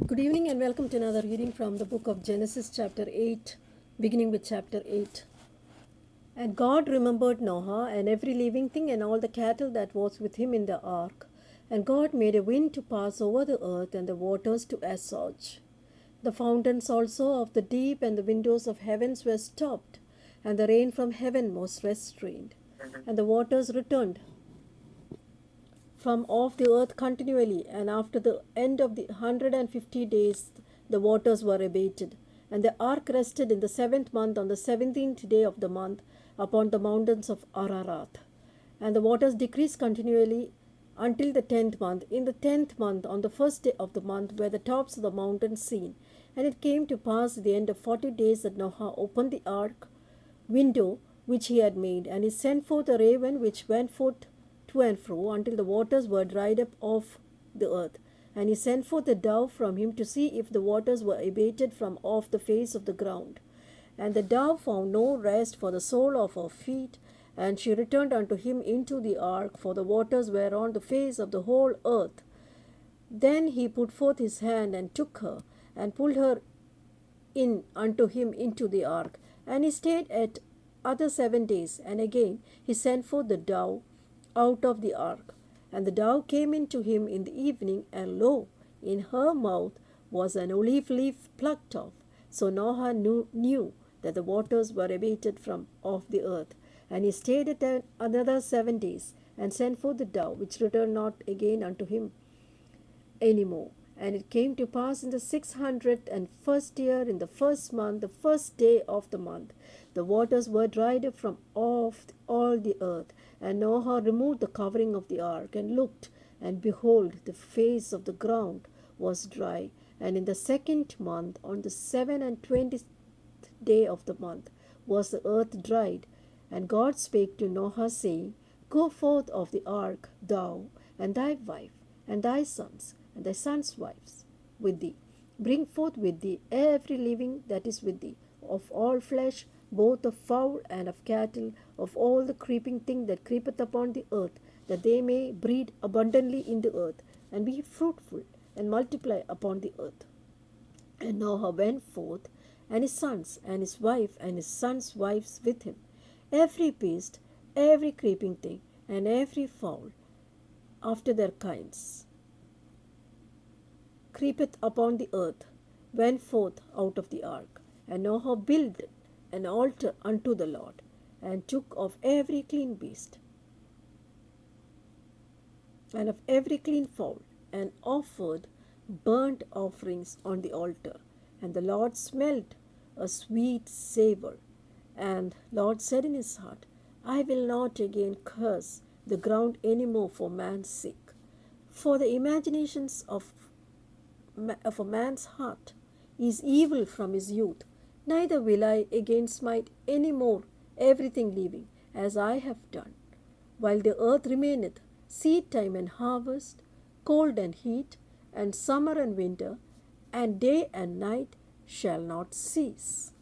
Good evening and welcome to another reading from the book of Genesis, chapter 8, beginning with chapter 8. And God remembered Noah and every living thing and all the cattle that was with him in the ark. And God made a wind to pass over the earth and the waters to assuage. The fountains also of the deep and the windows of heavens were stopped, and the rain from heaven was restrained. And the waters returned from off the earth continually, and after the end of the 150 days the waters were abated. And the ark rested in the 7th month on the 17th day of the month upon the mountains of Ararat. And the waters decreased continually until the 10th month. In the 10th month, on the first day of the month, were the tops of the mountains seen. And it came to pass at the end of 40 days that Noah opened the ark window which he had made, and he sent forth a raven which went forth to and fro until the waters were dried up off the earth. And he sent forth a dove from him to see if the waters were abated from off the face of the ground. And the dove found no rest for the sole of her feet, and she returned unto him into the ark, for the waters were on the face of the whole earth. Then he put forth his hand and took her, and pulled her in unto him into the ark. And he stayed at other 7 days, and again he sent forth the dove out of the ark. And the dove came in to him in the evening, and lo, in her mouth was an olive leaf plucked off. So Noah knew that the waters were abated from off the earth. And he stayed at another 7 days, and sent forth the dove, which returned not again unto him any more. And it came to pass in the 601st year, in the 1st month, the first day of the month, the waters were dried up from off all the earth. And Noah removed the covering of the ark, and looked, and behold, the face of the ground was dry. And in the 2nd month, on the 27th day of the month, was the earth dried. And God spake to Noah, saying, Go forth of the ark, thou, and thy wife, and thy sons, and thy sons' wives with thee. Bring forth with thee every living that is with thee, of all flesh, both of fowl and of cattle, of all the creeping thing that creepeth upon the earth, that they may breed abundantly in the earth, and be fruitful, and multiply upon the earth. And Noah went forth, and his sons, and his wife, and his sons' wives with him. Every beast, every creeping thing, and every fowl, after their kinds, creepeth upon the earth, went forth out of the ark. And Noah builded an altar unto the Lord, and took of every clean beast, and of every clean fowl, and offered burnt offerings on the altar. And the Lord smelt a sweet savour. And Lord said in his heart, I will not again curse the ground any more for man's sake. For the imaginations of a man's heart is evil from his youth, neither will I again smite any more everything living, as I have done. While the earth remaineth, seed time and harvest, cold and heat, and summer and winter, and day and night shall not cease.